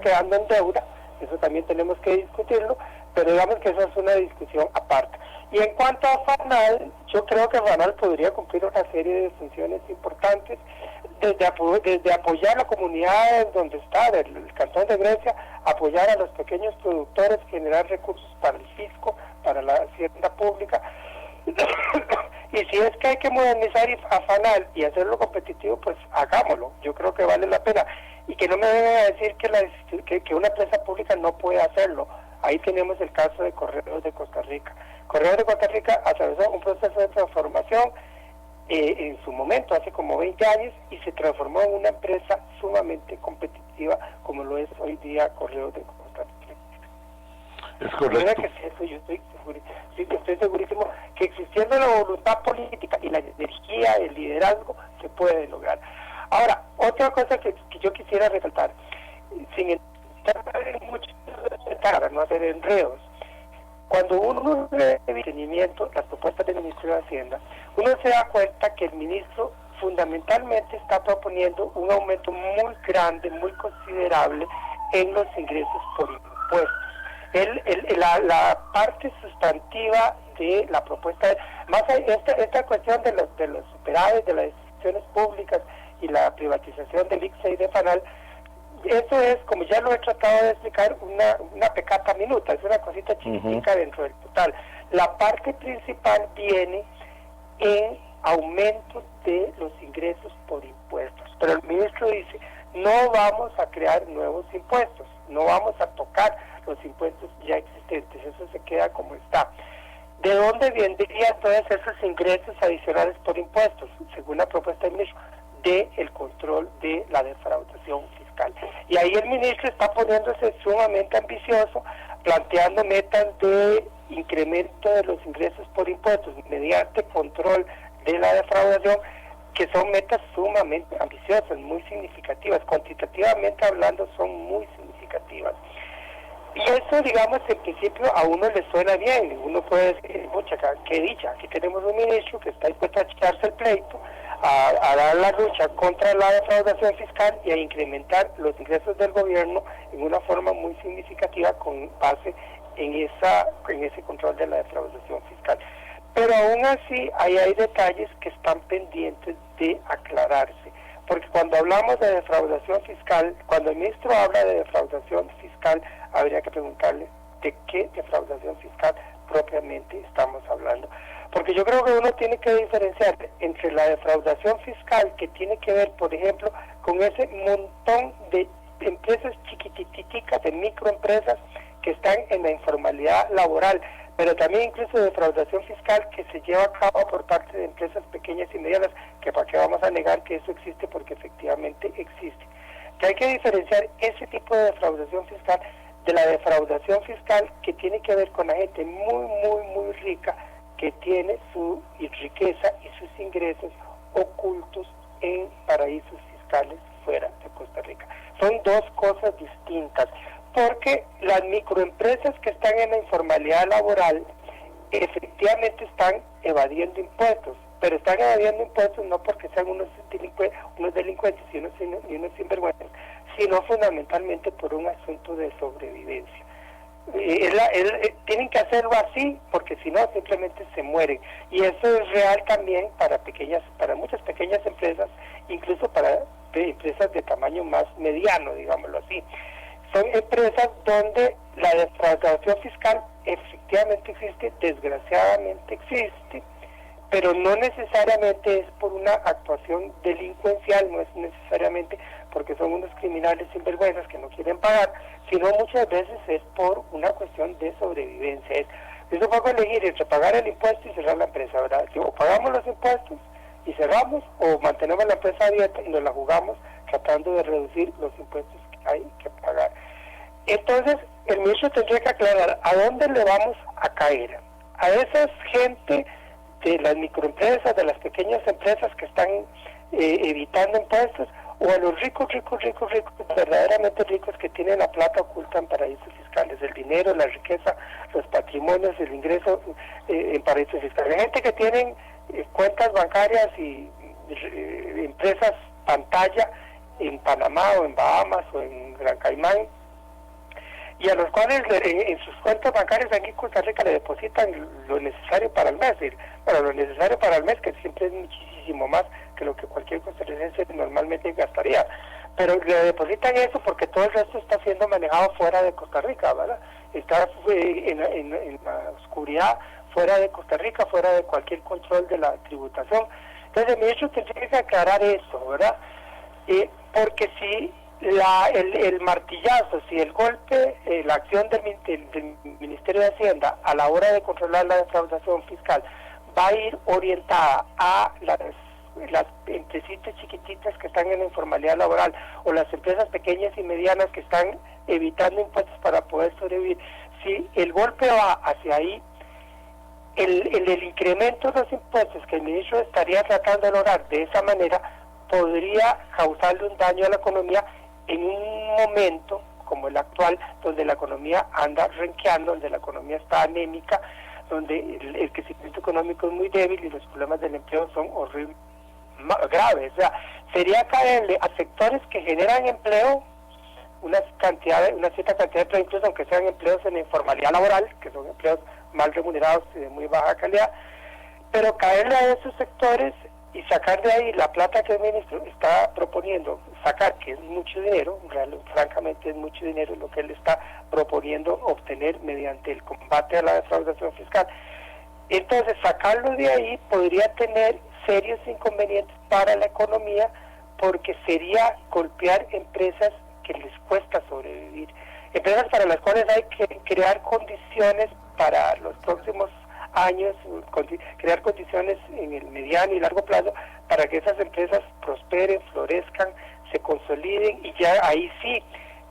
quedando en deuda, eso también tenemos que discutirlo, pero digamos que esa es una discusión aparte. Y en cuanto a FANAL, yo creo que FANAL podría cumplir una serie de funciones importantes, desde apoyar la comunidad donde está, del Cantón de Grecia, apoyar a los pequeños productores, generar recursos para el fisco, para la hacienda pública. Y si es que hay que modernizar a FANAL y hacerlo competitivo, pues hagámoslo. Yo creo que vale la pena. Y que no me vengan a decir que una empresa pública no puede hacerlo. Ahí tenemos el caso de Correos de Costa Rica. Correos de Costa Rica atravesó un proceso de transformación en su momento, hace como 20 años, y se transformó en una empresa sumamente competitiva, como lo es hoy día Correos de Costa Rica. Es correcto. Yo estoy segurísimo que existiendo la voluntad política y la energía, el liderazgo, se puede lograr. Ahora, otra cosa que yo quisiera resaltar, sin entrar en mucho para no hacer enredos, cuando uno ve el detenimiento, las propuestas del ministro de Hacienda, uno se da cuenta que el ministro fundamentalmente está proponiendo un aumento muy grande, muy considerable en los ingresos por impuestos. La parte sustantiva de la propuesta, más esta cuestión de los superávit, de las instituciones públicas y la privatización del ICSA y de FANAL, eso es, como ya lo he tratado de explicar, una pecata minuta, es una cosita chiquitica dentro del total. La parte principal viene en aumento de los ingresos por impuestos, pero el ministro dice, no vamos a crear nuevos impuestos, no vamos a tocar los impuestos ya existentes, eso se queda como está. ¿De dónde vendrían entonces esos ingresos adicionales por impuestos? Según la propuesta del ministro, del control de la defraudación fiscal. Y ahí el ministro está poniéndose sumamente ambicioso, planteando metas de incremento de los ingresos por impuestos mediante control de la defraudación, que son metas sumamente ambiciosas, muy significativas, cuantitativamente hablando son muy significativas. Y eso, digamos, en principio a uno le suena bien, uno puede decir, mucha, qué dicha, aquí tenemos un ministro que está dispuesto a echarse el pleito, a dar la lucha contra la defraudación fiscal y a incrementar los ingresos del gobierno en una forma muy significativa con base en ese control de la defraudación fiscal. Pero aún así hay detalles que están pendientes de aclararse, porque cuando hablamos de defraudación fiscal, cuando el ministro habla de defraudación fiscal, habría que preguntarle de qué defraudación fiscal propiamente estamos hablando. Porque yo creo que uno tiene que diferenciar entre la defraudación fiscal, que tiene que ver, por ejemplo, con ese montón de empresas chiquititicas, de microempresas que están en la informalidad laboral, pero también incluso defraudación fiscal que se lleva a cabo por parte de empresas pequeñas y medianas, que para qué vamos a negar que eso existe, porque efectivamente existe. Que hay que diferenciar ese tipo de defraudación fiscal de la defraudación fiscal que tiene que ver con la gente muy rica, que tiene su riqueza y sus ingresos ocultos en paraísos fiscales fuera de Costa Rica. Son dos cosas distintas, porque las microempresas que están en la informalidad laboral efectivamente están evadiendo impuestos, pero están evadiendo impuestos no porque sean unos delincuentes y unos sinvergüenzas, sino fundamentalmente por un asunto de sobrevivencia. Tienen que hacerlo así, porque si no simplemente se mueren, y eso es real también para muchas pequeñas empresas, incluso para empresas de tamaño más mediano, digámoslo así. Son empresas donde la defraudación fiscal efectivamente existe, desgraciadamente existe, pero no necesariamente es por una actuación delincuencial, no es necesariamente porque son unos criminales sinvergüenzas que no quieren pagar, sino muchas veces es por una cuestión de sobrevivencia. Es un poco elegir entre pagar el impuesto y cerrar la empresa, ¿verdad? O pagamos los impuestos y cerramos, o mantenemos la empresa abierta y nos la jugamos tratando de reducir los impuestos que hay que pagar. Entonces, el ministro tendría que aclarar a dónde le vamos a caer. A esa gente de las microempresas, de las pequeñas empresas que están evitando impuestos, o a los ricos, verdaderamente ricos, que tienen la plata oculta en paraísos fiscales, el dinero, la riqueza, los patrimonios, el ingreso en paraísos fiscales. Hay gente que tienen cuentas bancarias y empresas pantalla en Panamá o en Bahamas o en Gran Caimán, y a los cuales en sus cuentas bancarias aquí en Costa Rica le depositan lo necesario para el mes. Bueno, lo necesario para el mes, que siempre es muchísimo más que lo que cualquier costarricense normalmente gastaría, pero le depositan eso porque todo el resto está siendo manejado fuera de Costa Rica, ¿verdad? Está en la oscuridad fuera de Costa Rica, fuera de cualquier control de la tributación. Entonces el ministro tendría que aclarar eso, ¿verdad? Porque si el martillazo, si el golpe, la acción del Ministerio de Hacienda a la hora de controlar la defraudación fiscal va a ir orientada a las empresitas chiquititas que están en la informalidad laboral, o las empresas pequeñas y medianas que están evitando impuestos para poder sobrevivir, si el golpe va hacia ahí, el incremento de los impuestos que el ministro estaría tratando de lograr de esa manera podría causarle un daño a la economía en un momento como el actual, donde la economía anda renqueando, donde la economía está anémica, donde el crecimiento económico es muy débil y los problemas del empleo son horribles, graves. O sea, sería caerle a sectores que generan empleo, una cierta cantidad de empleo, incluso aunque sean empleos en informalidad laboral, que son empleos mal remunerados y de muy baja calidad, pero caerle a esos sectores y sacar de ahí la plata que el ministro está proponiendo sacar, que es mucho dinero, francamente es mucho dinero lo que él está proponiendo obtener mediante el combate a la defraudación fiscal. Entonces, sacarlo de ahí podría tener serios inconvenientes para la economía, porque sería golpear empresas que les cuesta sobrevivir, empresas para las cuales hay que crear condiciones para los próximos años, crear condiciones en el mediano y largo plazo para que esas empresas prosperen, florezcan, se consoliden, y ya ahí sí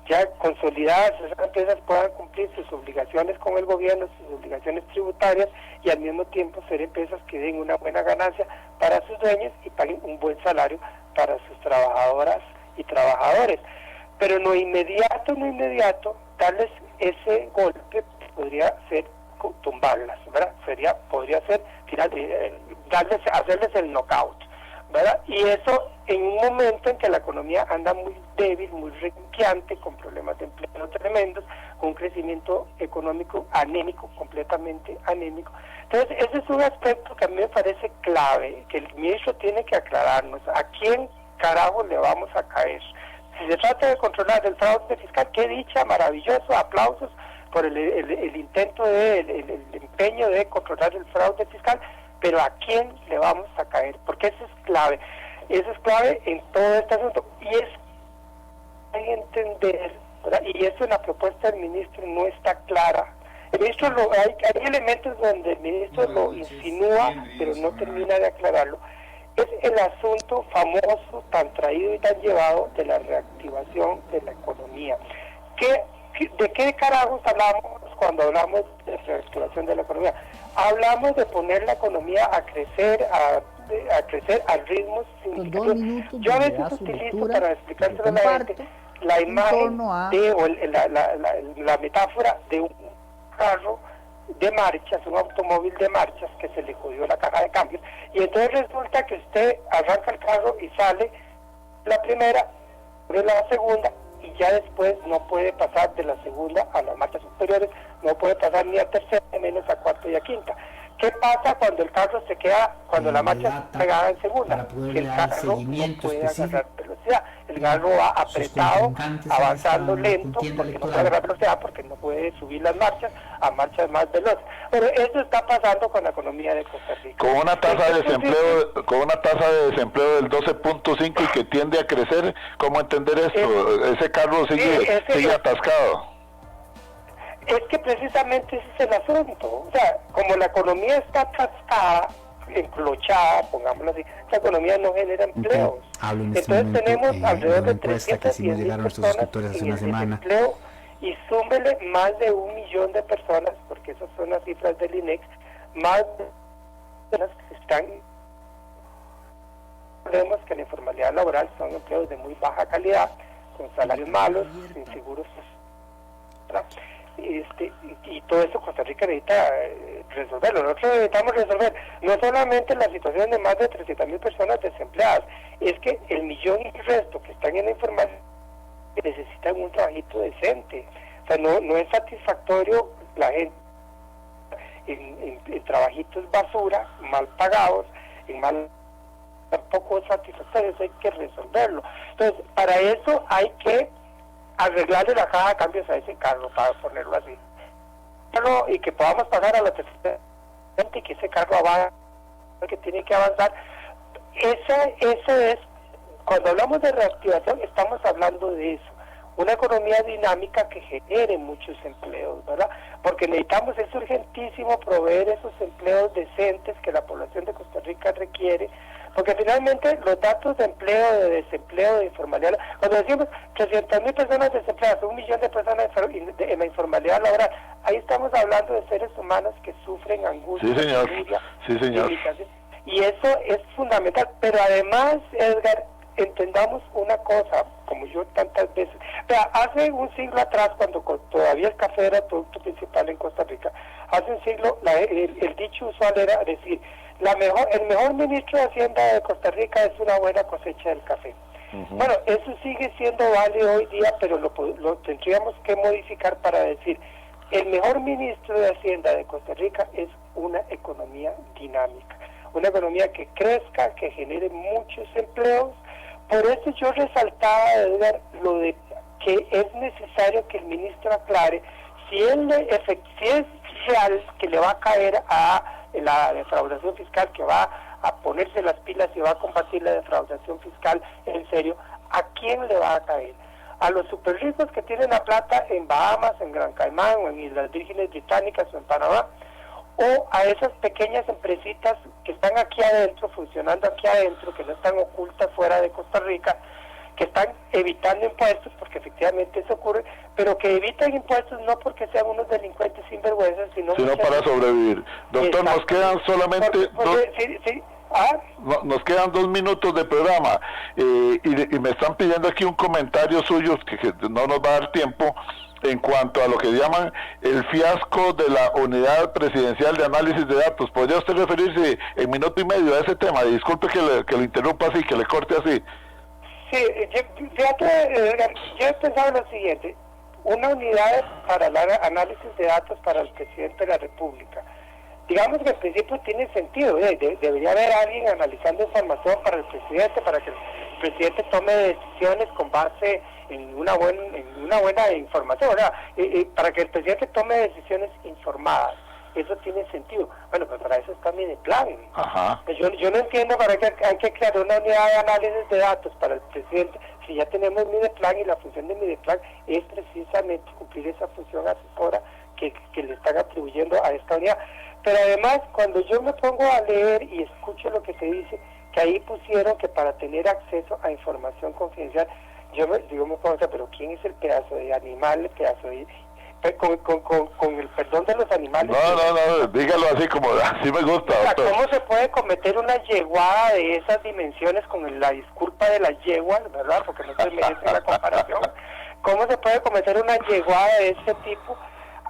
ya consolidadas esas empresas puedan cumplir sus obligaciones con el gobierno, sus obligaciones tributarias, y al mismo tiempo ser empresas que den una buena ganancia para sus dueños y paguen un buen salario para sus trabajadoras y trabajadores. Pero no inmediato, darles ese golpe podría ser tumbarlas, ¿verdad? Podría ser hacerles el knockout, ¿verdad? Y eso en un momento en que la economía anda muy débil, muy renqueante, con problemas de empleo tremendos, con un crecimiento económico anémico, completamente anémico. Entonces, ese es un aspecto que a mí me parece clave, que el ministro tiene que aclararnos. ¿A quién carajo le vamos a caer? Si se trata de controlar el fraude fiscal, qué dicha, maravilloso, aplausos por el intento el empeño de controlar el fraude fiscal, pero ¿a quién le vamos a caer? Porque eso es clave en todo este asunto, y es hay entender, ¿verdad? Y eso en la propuesta del ministro no está clara. El ministro hay elementos donde el ministro lo insinúa, pero no termina de aclararlo. Es el asunto famoso, tan traído y tan llevado, de la reactivación de la economía. ¿De qué carajos hablamos cuando hablamos de reactivación de la economía? Hablamos de poner la economía a crecer a ritmos significativos. Yo a veces utilizo, para explicárselo a la gente, la imagen la metáfora de un carro de marchas, un automóvil de marchas que se le jodió la caja de cambios, y entonces resulta que usted arranca el carro y sale la primera, de la segunda, y ya después no puede pasar de la segunda a las marchas superiores, no puede pasar ni a tercera, menos a cuarta y a quinta. ¿Qué pasa cuando el carro se queda, cuando la marcha está pegada en segunda? Que el carro no puede agarrar velocidad, el carro va apretado, avanzando lento, porque no puede agarrar velocidad, porque no puede subir las marchas a marchas más veloces. Pero eso está pasando con la economía de Costa Rica. Con una tasa de desempleo del 12.5 y que tiende a crecer, ¿cómo entender esto? Ese carro sigue atascado. Es que precisamente ese es el asunto. O sea, como la economía está atascada, enclochada, pongámoslo así, la economía no genera empleos. Entonces tenemos alrededor de 310,000 personas en ese empleo, y súmele más de 1 millón de personas, porque esas son las cifras del INEX, más de personas que están. Vemos que la informalidad laboral son empleos de muy baja calidad, con salarios malos, sin seguros, y todo eso Costa Rica necesita resolverlo. Nosotros necesitamos resolver no solamente la situación de más de 300,000 personas desempleadas, es que el millón y resto que están en la informalidad necesitan un trabajito decente. O sea, no es satisfactorio la gente en trabajitos basura, mal pagados, tampoco es satisfactorio. Eso hay que resolverlo. Entonces, para eso hay que arreglarle la caja de cambios a ese carro, para ponerlo así, y que podamos pasar a la tercera, y que ese carro avance, que tiene que avanzar. Ese es, cuando hablamos de reactivación, estamos hablando de eso, una economía dinámica que genere muchos empleos, ¿verdad? Porque necesitamos, es urgentísimo proveer esos empleos decentes que la población de Costa Rica requiere, porque finalmente los datos de empleo, de desempleo, de informalidad, cuando decimos 300,000 personas desempleadas, 1 millón de personas en la informalidad laboral, ahí estamos hablando de seres humanos que sufren angustia, y eso es fundamental. Pero además, Edgar, entendamos una cosa, como yo tantas veces, hace un siglo atrás, cuando todavía el café era el producto principal en Costa Rica, hace un siglo el dicho usual era decir, el mejor ministro de Hacienda de Costa Rica es una buena cosecha del café. Bueno, eso sigue siendo válido hoy día, pero lo tendríamos que modificar para decir, el mejor ministro de Hacienda de Costa Rica es una economía dinámica, una economía que crezca, que genere muchos empleos. Por eso yo resaltaba, Edgar, lo de que es necesario que el ministro aclare si es real que le va a caer a la defraudación fiscal, que va a ponerse las pilas y va a combatir la defraudación fiscal en serio. ¿A quién le va a caer? ¿A los super ricos que tienen la plata en Bahamas, en Gran Caimán, o en Islas Vírgenes Británicas, o en Panamá? ¿O a esas pequeñas empresitas que están aquí adentro, funcionando aquí adentro, que no están ocultas fuera de Costa Rica, que están evitando impuestos, porque efectivamente eso ocurre, pero que evitan impuestos no porque sean unos delincuentes sinvergüenzas, sino para sobrevivir. Doctor, nos quedan solamente nos quedan 2 minutos de programa, y me están pidiendo aquí un comentario suyo que no nos va a dar tiempo, en cuanto a lo que llaman el fiasco de la Unidad Presidencial de Análisis de Datos. ¿Podría usted referirse en minuto y medio a ese tema? Disculpe que lo interrumpa así, que le corte así. Sí, yo he pensado lo siguiente: una unidad para el análisis de datos para el presidente de la República. Digamos que en principio tiene sentido, debería haber alguien analizando información para el presidente, para que el presidente tome decisiones con base en una buena información, ¿verdad? Para que el presidente tome decisiones informadas. Eso tiene sentido. Bueno, pues para eso está Mideplan. Ajá. Yo no entiendo para qué hay que crear una unidad de análisis de datos para el presidente si ya tenemos Mideplan, y la función de Mideplan es precisamente cumplir esa función asesora que le están atribuyendo a esta unidad. Pero además, cuando yo me pongo a leer y escucho lo que se dice, que ahí pusieron que para tener acceso a información confidencial, yo me pongo, pero ¿quién es el pedazo de animal, el pedazo de... Con el perdón de los animales? No, dígalo así como, así me gusta, doctor. ¿Cómo se puede cometer una yeguada de esas dimensiones con la disculpa de las yeguas, verdad? Porque no se merece la comparación. ¿Cómo se puede cometer una yeguada de ese tipo?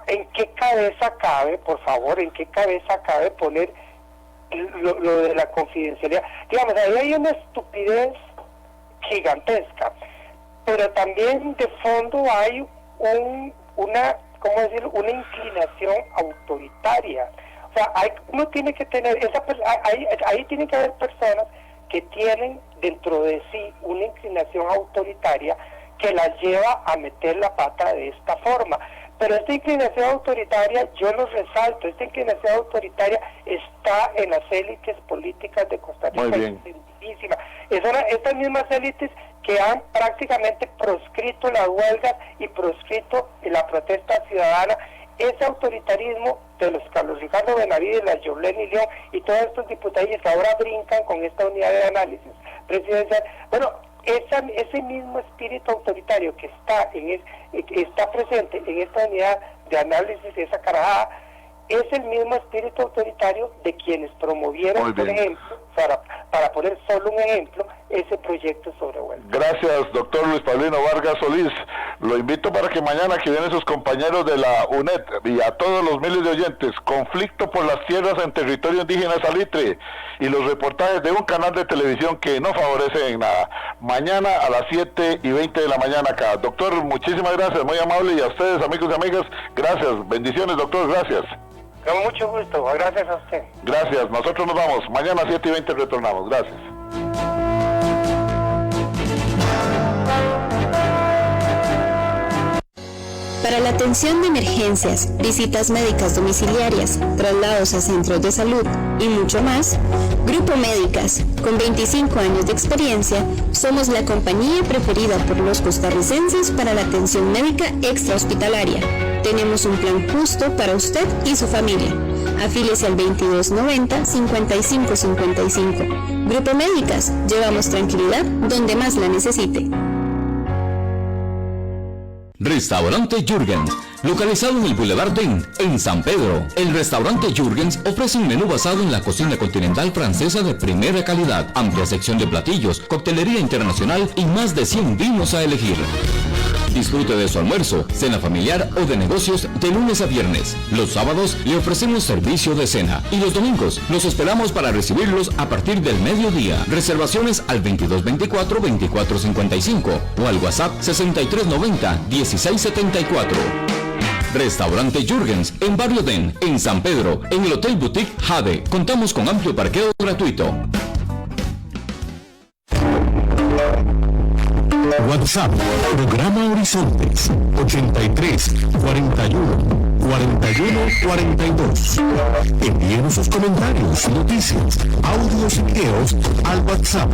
¿En qué cabeza cabe, por favor, en qué cabeza cabe poner lo de la confidencialidad? Digamos, ahí hay una estupidez gigantesca, pero también de fondo hay una inclinación autoritaria. O sea, uno tiene que tener, ahí tiene que haber personas que tienen dentro de sí una inclinación autoritaria que las lleva a meter la pata de esta forma. Pero esta inclinación autoritaria, yo lo resalto, esta inclinación autoritaria está en las élites políticas de Costa Rica. Muy bien. Estas mismas élites que han prácticamente proscrito las huelgas y proscrito la protesta ciudadana. Ese autoritarismo de los Carlos Ricardo Benavides, la Yoleni León y todos estos diputados que ahora brincan con esta unidad de análisis presidencial. Bueno, ese mismo espíritu autoritario que está presente en esta unidad de análisis, esa carajada, es el mismo espíritu autoritario de quienes promovieron, por ejemplo, para poner solo un ejemplo, ese proyecto sobre huelga. Gracias, doctor Luis Paulino Vargas Solís. Lo invito para que mañana, que vienen sus compañeros de la UNED, y a todos los miles de oyentes, conflicto por las tierras en territorio indígena Salitre, y los reportajes de un canal de televisión que no favorece en nada. Mañana a las 7:20 de la mañana acá. Doctor, muchísimas gracias, muy amable, y a ustedes, amigos y amigas, gracias. Bendiciones, doctor, gracias. Con mucho gusto, gracias a usted. Gracias, nosotros nos vamos. Mañana a 7:20 retornamos. Gracias. Para la atención de emergencias, visitas médicas domiciliarias, traslados a centros de salud y mucho más, Grupo Médicas, con 25 años de experiencia, somos la compañía preferida por los costarricenses para la atención médica extrahospitalaria. Tenemos un plan justo para usted y su familia. Afíliese al 2290-5555. Grupo Médicas, llevamos tranquilidad donde más la necesite. Restaurante Jürgens, localizado en el Boulevard Den, en San Pedro. El restaurante Jürgens ofrece un menú basado en la cocina continental francesa de primera calidad, amplia sección de platillos, coctelería internacional y más de 100 vinos a elegir. Disfrute de su almuerzo, cena familiar o de negocios de lunes a viernes. Los sábados le ofrecemos servicio de cena y los domingos los esperamos para recibirlos a partir del mediodía. Reservaciones al 2224-2455 o al WhatsApp 6390-1674. Restaurante Jürgens en Barrio Den, en San Pedro, en el Hotel Boutique Jade. Contamos con amplio parqueo gratuito. WhatsApp, programa Horizontes, 83 41 41 42. Envíenos sus comentarios, noticias, audios y videos al WhatsApp,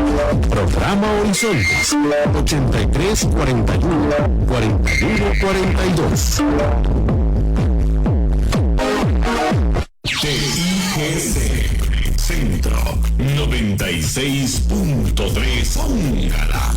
programa Horizontes, 83 41 41 42. TIGC Centro 96.3 Póngala.